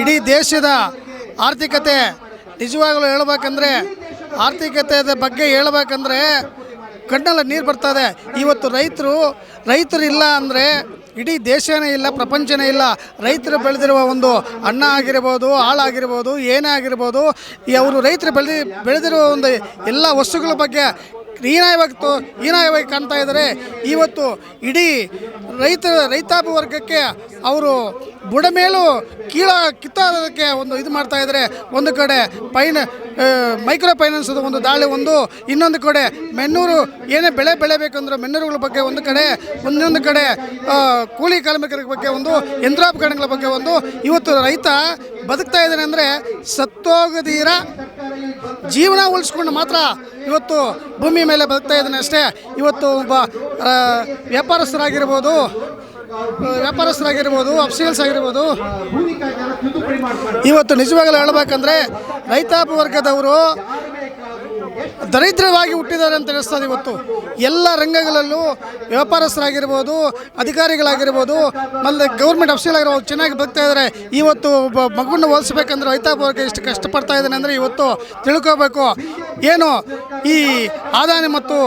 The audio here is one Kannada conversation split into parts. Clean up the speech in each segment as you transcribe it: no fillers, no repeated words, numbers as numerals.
ಇಡೀ ದೇಶದ ಆರ್ಥಿಕತೆ ನಿಜವಾಗಲೂ ಹೇಳಬೇಕಂದ್ರೆ ಆರ್ಥಿಕತೆ ಬಗ್ಗೆ ಹೇಳಬೇಕಂದ್ರೆ ಕಣ್ಣಲ್ಲಿ ನೀರು ಬರ್ತದೆ. ಇವತ್ತು ರೈತರು ಇಲ್ಲ ಅಂದರೆ ಇಡೀ ದೇಶನೇ ಇಲ್ಲ, ಪ್ರಪಂಚನೇ ಇಲ್ಲ. ರೈತರು ಬೆಳೆದಿರುವ ಒಂದು ಅನ್ನ ಆಗಿರ್ಬೋದು, ಹಾಳಾಗಿರ್ಬೋದು, ಏನೇ ಆಗಿರ್ಬೋದು, ಅವರು ರೈತರು ಬೆಳೆದಿರುವ ಒಂದು ಎಲ್ಲ ವಸ್ತುಗಳ ಬಗ್ಗೆ ಹೀನಾಯವಾಗಿ ಕಾಣ್ತಾ ಇದ್ದಾರೆ. ಇವತ್ತು ಇಡೀ ರೈತಾಪಿ ವರ್ಗಕ್ಕೆ ಅವರು ಬುಡಮೇಲೂ ಕಿತ್ತಾಡೋದಕ್ಕೆ ಒಂದು ಇದು ಮಾಡ್ತಾ ಇದ್ದಾರೆ. ಒಂದು ಕಡೆ ಮೈಕ್ರೋ ಫೈನಾನ್ಸದ ಒಂದು ದಾಳಿ, ಇನ್ನೊಂದು ಕಡೆ ಮೆನ್ನೂರು ಏನೇ ಬೆಳೆ ಬೆಳೆಬೇಕಂದ್ರೆ ಮೆನ್ನೂರುಗಳ ಬಗ್ಗೆ ಇನ್ನೊಂದು ಕಡೆ ಕೂಲಿ ಕಾರ್ಮಿಕರ ಬಗ್ಗೆ ಯಂತ್ರೋಪಕರಣಗಳ ಬಗ್ಗೆ ಇವತ್ತು ರೈತ ಬದುಕ್ತಾ ಇದ್ದಾನೆ ಅಂದರೆ ಸತ್ತೋಗದೀರ ಜೀವನ ಉಳಿಸ್ಕೊಂಡು ಮಾತ್ರ ಇವತ್ತು ಭೂಮಿ ಮೇಲೆ ಬದುಕ್ತಾ ಇದ್ದಾನೆ ಅಷ್ಟೇ. ಇವತ್ತು ಒಬ್ಬ ವ್ಯಾಪಾರಸ್ಥರಾಗಿರ್ಬೋದು, ಅಫ್ಸಿಯಲ್ಸ್ ಆಗಿರ್ಬೋದು, ಇವತ್ತು ನಿಜವಾಗಲೂ ಹೇಳಬೇಕಂದ್ರೆ ರೈತಾಪಿ ವರ್ಗದವರು ದರಿದ್ರವಾಗಿ ಹುಟ್ಟಿದ್ದಾರೆ ಅಂತ ಅನಿಸ್ತದೆ. ಇವತ್ತು ಎಲ್ಲ ರಂಗಗಳಲ್ಲೂ ವ್ಯಾಪಾರಸ್ಥರಾಗಿರ್ಬೋದು, ಅಧಿಕಾರಿಗಳಾಗಿರ್ಬೋದು, ಮತ್ತು ಗೌರ್ಮೆಂಟ್ ಅಫ್ಸಿಯಲ್ ಆಗಿರ್ಬೋದು ಚೆನ್ನಾಗಿ ಬದುಕ್ತಾ ಇದ್ದಾರೆ. ಇವತ್ತು ಒಬ್ಬ ಮಗುವನ್ನು ಓದಿಸ್ಬೇಕಂದ್ರೆ ರೈತಾಪಿ ವರ್ಗ ಎಷ್ಟು ಕಷ್ಟಪಡ್ತಾ ಇದ್ದಾನೆ ಅಂದರೆ ಇವತ್ತು ತಿಳ್ಕೋಬೇಕು. ಏನು ಈ ಅದಾನಿ ಮತ್ತು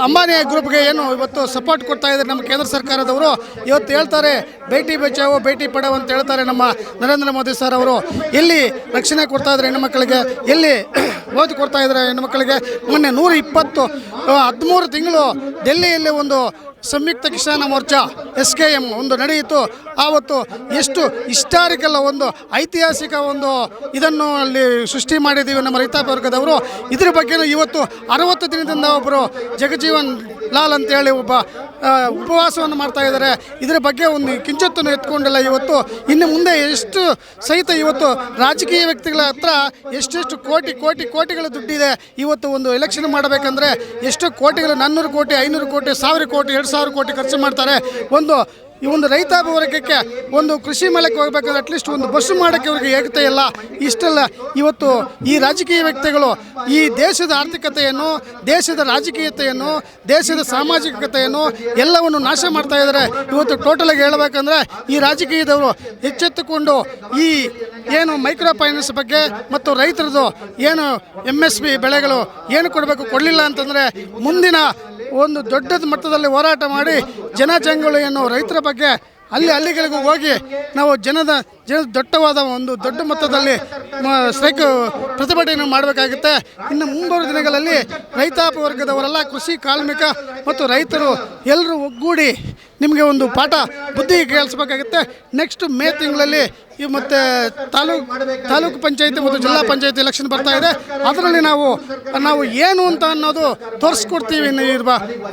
ಅಂಬಾನಿ ಗ್ರೂಪ್ಗೆ ಏನು ಇವತ್ತು ಸಪೋರ್ಟ್ ಕೊಡ್ತಾ ಇದ್ದಾರೆ ನಮ್ಮ ಕೇಂದ್ರ ಸರ್ಕಾರದವರು. ಇವತ್ತು ಹೇಳ್ತಾರೆ ಬೇಟಿ ಬಚಾವೋ ಬೇಟಿ ಪಡಾವೋ ಅಂತ ಹೇಳ್ತಾರೆ ನಮ್ಮ ನರೇಂದ್ರ ಮೋದಿ ಸರ್ ಅವರು. ಎಲ್ಲಿ ರಕ್ಷಣೆ ಕೊಡ್ತಾ ಇದ್ದಾರೆ ಹೆಣ್ಣುಮಕ್ಕಳಿಗೆ, ಎಲ್ಲಿ ಓದಿ ಕೊಡ್ತಾ ಇದ್ದಾರೆ ಹೆಣ್ಣುಮಕ್ಕಳಿಗೆ. ಮೊನ್ನೆ 13 ತಿಂಗಳು ಡೆಲ್ಲಿಯಲ್ಲಿ ಒಂದು ಸಂಯುಕ್ತ ಕಿಸಾನ ಮೋರ್ಚಾ SKM ನಡೆಯಿತು. ಆವತ್ತು ಎಷ್ಟು ಹಿಸ್ಟಾರಿಕಲ್ ಐತಿಹಾಸಿಕ ಇದನ್ನು ಅಲ್ಲಿ ಸೃಷ್ಟಿ ಮಾಡಿದ್ದೀವಿ ನಮ್ಮ ರೈತಾಪಿ ವರ್ಗದವರು. ಇದ್ರ ಬಗ್ಗೆಯೂ ಇವತ್ತು 60 ದಿನದಿಂದ ಒಬ್ಬರು ಜಗಜೀವನ್ ಲಾಲ್ ಅಂತೇಳಿ ಒಬ್ಬ ಉಪವಾಸವನ್ನು ಮಾಡ್ತಾ ಇದ್ದಾರೆ. ಇದರ ಬಗ್ಗೆ ಕಿಂಚಿತ್ತನ್ನು ಎತ್ಕೊಂಡಿಲ್ಲ. ಇವತ್ತು ಇನ್ನು ಮುಂದೆ ಎಷ್ಟು ಸಹಿತ ಇವತ್ತು ರಾಜಕೀಯ ವ್ಯಕ್ತಿಗಳ ಹತ್ರ ಎಷ್ಟೆಷ್ಟು ಕೋಟಿಗಳ ದುಡ್ಡಿದೆ. ಇವತ್ತು ಎಲೆಕ್ಷನ್ ಮಾಡಬೇಕಂದ್ರೆ ಎಷ್ಟು ಕೋಟಿಗಳು, 400 ಕೋಟಿ, 500 ಕೋಟಿ, 1000 ಕೋಟಿ, 2000 ಕೋಟಿ ಖರ್ಚು ಮಾಡ್ತಾರೆ. ಈ ರೈತಾಪಿ ವರ್ಗಕ್ಕೆ ಕೃಷಿ ಮೇಳಕ್ಕೆ ಹೋಗಬೇಕಾದ್ರೆ ಅಟ್ಲೀಸ್ಟ್ ಬಸ್ಸು ಮಾಡೋಕ್ಕೆ ಅವ್ರಿಗೆ ಏಕತೆ ಇಲ್ಲ. ಇಷ್ಟೆಲ್ಲ ಇವತ್ತು ಈ ರಾಜಕೀಯ ವ್ಯಕ್ತಿಗಳು ಈ ದೇಶದ ಆರ್ಥಿಕತೆಯನ್ನು, ದೇಶದ ರಾಜಕೀಯತೆಯನ್ನು, ದೇಶದ ಸಾಮಾಜಿಕತೆಯನ್ನು ಎಲ್ಲವನ್ನು ನಾಶ ಮಾಡ್ತಾ ಇದ್ದಾರೆ. ಇವತ್ತು ಟೋಟಲಾಗಿ ಹೇಳಬೇಕಂದ್ರೆ ಈ ರಾಜಕೀಯದವರು ಎಚ್ಚೆತ್ತುಕೊಂಡು ಈ ಏನು ಮೈಕ್ರೋ ಫೈನಾನ್ಸ್ ಬಗ್ಗೆ ಮತ್ತು ರೈತರದ್ದು ಏನು MSP ಬೆಳೆಗಳು ಏನು ಕೊಡಲಿಲ್ಲ ಅಂತಂದರೆ ಮುಂದಿನ ದೊಡ್ಡ ಮಟ್ಟದಲ್ಲಿ ಹೋರಾಟ ಮಾಡಿ ಜನಜಂಗುಳಿಯನ್ನು ರೈತರ ಬಗ್ಗೆ ಹಳ್ಳಿಗಳಿಗೂ ಹೋಗಿ ನಾವು ಜನದ ದೊಡ್ಡವಾದ ದೊಡ್ಡ ಮೊತ್ತದಲ್ಲಿ ಸ್ಟ್ರೈಕ್ ಪ್ರತಿಭಟನೆ ಮಾಡಬೇಕಾಗುತ್ತೆ. ಇನ್ನು ಮುಂಬರುವ ದಿನಗಳಲ್ಲಿ ರೈತಾಪಿ ವರ್ಗದವರೆಲ್ಲ ಕೃಷಿ ಕಾರ್ಮಿಕ ಮತ್ತು ರೈತರು ಎಲ್ಲರೂ ಒಗ್ಗೂಡಿ ನಿಮಗೆ ಪಾಠ ಬುದ್ಧಿ ಕೇಳಿಸ್ಬೇಕಾಗುತ್ತೆ. ನೆಕ್ಸ್ಟ್ ಮೇ ತಿಂಗಳಲ್ಲಿ ಮತ್ತು ತಾಲೂಕು ಪಂಚಾಯತಿ ಮತ್ತು ಜಿಲ್ಲಾ ಪಂಚಾಯತಿ ಎಲೆಕ್ಷನ್ ಬರ್ತಾ ಇದೆ. ಅದರಲ್ಲಿ ನಾವು ಏನು ಅಂತ ಅನ್ನೋದು ತೋರಿಸ್ಕೊಡ್ತೀವಿ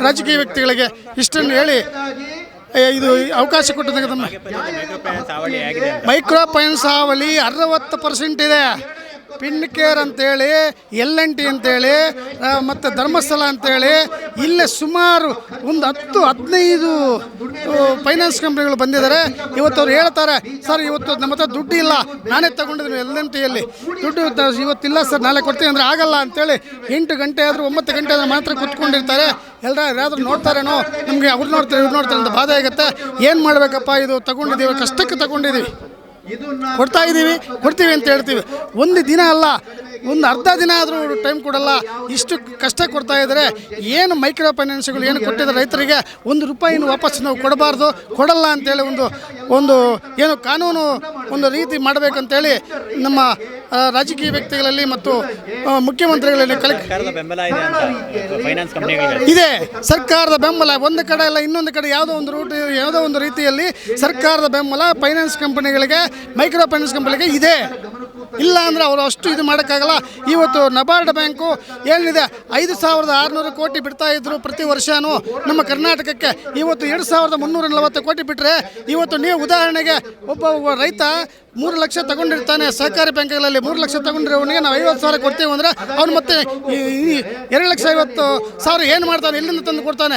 ರಾಜಕೀಯ ವ್ಯಕ್ತಿಗಳಿಗೆ. ಇಷ್ಟನ್ನು ಹೇಳಿ ಇದು ಅವಕಾಶ ಕೊಟ್ಟಿದ್ದಾಗ ಮೈಕ್ರೋ ಫೈನಾನ್ಸ್ ಹಾವಳಿ 60% ಇದೆ. ಪಿನ್ಕೇರ್ ಅಂತೇಳಿ, L&T ಅಂತೇಳಿ, ಮತ್ತು ಧರ್ಮಸ್ಥಳ ಅಂತೇಳಿ ಇಲ್ಲೇ ಸುಮಾರು 10-15 ಫೈನಾನ್ಸ್ ಕಂಪ್ನಿಗಳು ಬಂದಿದ್ದಾರೆ. ಇವತ್ತು ಅವ್ರು ಹೇಳ್ತಾರೆ, ಸರ್ ಇವತ್ತು ನಮ್ಮ ಹತ್ರ ದುಡ್ಡು ಇಲ್ಲ, ನಾನೇ ತೊಗೊಂಡಿದ್ದೀನಿ L&Tಯಲ್ಲಿ ದುಡ್ಡು ಇವತ್ತಿಲ್ಲ ಸರ್, ನಾಳೆ ಕೊಡ್ತೀನಿ ಅಂದರೆ ಆಗಲ್ಲ ಅಂತೇಳಿ 8 ಗಂಟೆ ಆದರೂ 9 ಗಂಟೆ ಆದರೂ ಮಾತ್ರ ಕೂತ್ಕೊಂಡಿರ್ತಾರೆ. ಯಾರಾದರೂ ನೋಡ್ತಾರೇನೋ, ನಮಗೆ ಅವ್ರು ನೋಡ್ತಾರೆ ಇವ್ರು ನೋಡ್ತಾರೆ ಅಂತ ಬಾಧೆ ಆಗುತ್ತೆ. ಏನು ಮಾಡಬೇಕಪ್ಪ, ಇದು ತೊಗೊಂಡಿದ್ದೀವಿ, ಕಷ್ಟಕ್ಕೆ ತೊಗೊಂಡಿದ್ದೀವಿ, ಕೊಡ್ತೀವಿ ಅಂತ ಹೇಳ್ತೀವಿ. ಒಂದು ದಿನ ಅಲ್ಲ, ಅರ್ಧ ದಿನ ಆದರೂ ಟೈಮ್ ಕೊಡಲ್ಲ. ಇಷ್ಟು ಕಷ್ಟ ಕೊಡ್ತಾ ಇದ್ದಾರೆ. ಏನು ಮೈಕ್ರೋ ಫೈನಾನ್ಸ್ಗಳು ಏನು ಕೊಟ್ಟಿದ್ದಾರೆ ರೈತರಿಗೆ, ₹1 ವಾಪಸ್ ನಾವು ಕೊಡಲ್ಲ ಅಂತೇಳಿ ಏನು ಕಾನೂನು ರೀತಿ ಮಾಡಬೇಕಂತೇಳಿ ನಮ್ಮ ರಾಜಕೀಯ ವ್ಯಕ್ತಿಗಳಲ್ಲಿ ಮತ್ತು ಮುಖ್ಯಮಂತ್ರಿಗಳಲ್ಲಿ ಇದೆ. ಸರ್ಕಾರದ ಬೆಂಬಲ ಒಂದು ಕಡೆ ಅಲ್ಲ, ಇನ್ನೊಂದು ಕಡೆ ಯಾವುದೋ ಒಂದು ರೀತಿಯಲ್ಲಿ ಸರ್ಕಾರದ ಬೆಂಬಲ ಫೈನಾನ್ಸ್ ಕಂಪನಿಗಳಿಗೆ, ಮೈಕ್ರೋ ಫೈನಾನ್ಸ್ ಕಂಪನಿಗೆ ಇದೆ. ಇಲ್ಲ ಅಂದರೆ ಅವರು ಅಷ್ಟು ಇದು ಮಾಡೋಕ್ಕಾಗಲ್ಲ. ಇವತ್ತು ನಬಾರ್ಡ್ ಬ್ಯಾಂಕು ಏನಿದೆ 5,600 ಕೋಟಿ ಬಿಡ್ತಾ ಇದ್ರು ಪ್ರತಿ ವರ್ಷವೂ ನಮ್ಮ ಕರ್ನಾಟಕಕ್ಕೆ. ಇವತ್ತು 2,340 ಕೋಟಿ ಬಿಟ್ಟರೆ, ಇವತ್ತು ನೀವು ಉದಾಹರಣೆಗೆ ಒಬ್ಬ ರೈತ 3 ಲಕ್ಷ ತಗೊಂಡಿರ್ತಾನೆ ಸಹಕಾರಿ ಬ್ಯಾಂಕ್ಗಳಲ್ಲಿ. 3 ಲಕ್ಷ ತಗೊಂಡಿರೋನಿಗೆ ನಾವು 50,000 ಕೊಡ್ತೀವಿ ಅಂದರೆ ಅವ್ನು ಮತ್ತೆ 2,50,000 ಏನು ಮಾಡ್ತಾನೆ, ಎಲ್ಲಿಂದ ತಂದು ಕೊಡ್ತಾನೆ?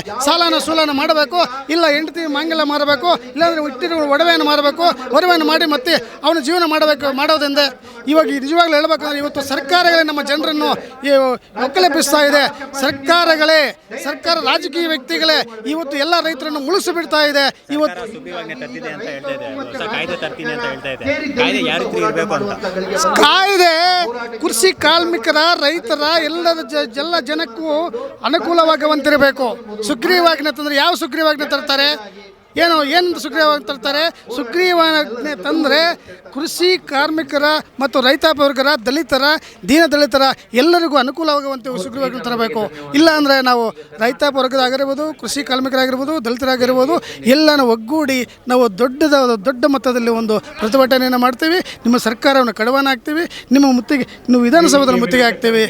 ಸೂಲನ ಮಾಡಬೇಕು, ಇಲ್ಲ ಹೆಂಡತಿ ಮಾಂಗಲ್ಯ ಮಾರಬೇಕು, ಇಲ್ಲಾಂದರೆ ಇಟ್ಟಿರೋ ಒಡವೆಯನ್ನು ಮಾರಬೇಕು, ಒಡವೆಯನ್ನು ಮಾಡಿ ಮತ್ತೆ ಅವನು ಜೀವನ ಮಾಡೋದ್ರಿಂದ ಇವಾಗ ನಿಜವಾಗ್ಲೂ ಹೇಳ್ಬೇಕಂದ್ರೆ ಇವತ್ತು ಸರ್ಕಾರಗಳೇ ನಮ್ಮ ಜನರನ್ನು ಒಕ್ಕಲೆಬ್ಬಿಸ್ತಾ ಇದೆ. ಸರ್ಕಾರ ರಾಜಕೀಯ ವ್ಯಕ್ತಿಗಳೇ ಇವತ್ತು ಎಲ್ಲ ರೈತರನ್ನು ಮುಳುಗಿಸಿ ಬಿಡ್ತಾ ಇದೆ. ಇವತ್ತು ಕಾಯ್ದೆ ತರ್ತೀನಿ ಅಂತ ಹೇಳ್ತಾ ಇದೆ. ಕಾಯ್ದೆ ಯಾವ ರೀತಿ ಇರಬೇಕು ಅಂತ? ಕಾಯ್ದೆ ಕೃಷಿ ಕಾರ್ಮಿಕರ, ರೈತರ ಎಲ್ಲ ಜನಕ್ಕೂ ಅನುಕೂಲವಾಗುವಂತಿರಬೇಕು. ಸುಗ್ರೀವಾಜ್ಞೆ ತಂದರೆ ಯಾವ ಸುಗ್ರೀವಾಜ್ಞೆ ತರ್ತಾರೆ? ಏನು ಸುಗ್ರೀವಾಜ್ಞೆ ತರ್ತಾರೆ? ಸುಗ್ರೀವಾಜ್ಞೆ ತಂದರೆ ಕೃಷಿ ಕಾರ್ಮಿಕರ ಮತ್ತು ರೈತಾಪಿ ವರ್ಗರ, ದಲಿತರ, ದೀನದಲಿತರ ಎಲ್ಲರಿಗೂ ಅನುಕೂಲವಾಗುವಂತೆ ಸುಗ್ರೀವಾಜ್ಞೆ ತರಬೇಕು. ಇಲ್ಲ ಅಂದರೆ ನಾವು ರೈತಾಪಿ ವರ್ಗದಾಗಿರ್ಬೋದು, ಕೃಷಿ ಕಾರ್ಮಿಕರಾಗಿರ್ಬೋದು, ದಲಿತರಾಗಿರ್ಬೋದು ಎಲ್ಲನೂ ಒಗ್ಗೂಡಿ ನಾವು ದೊಡ್ಡ ಮೊತ್ತದಲ್ಲಿ ಒಂದು ಪ್ರತಿಭಟನೆಯನ್ನು ಮಾಡ್ತೀವಿ. ನಿಮ್ಮ ಸರ್ಕಾರವನ್ನು ಕಡಿವಾಣ ಹಾಕ್ತೀವಿ. ನಿಮ್ಮ ವಿಧಾನಸೌಧದ ಮುತ್ತಿಗೆ ಹಾಕ್ತೀವಿ.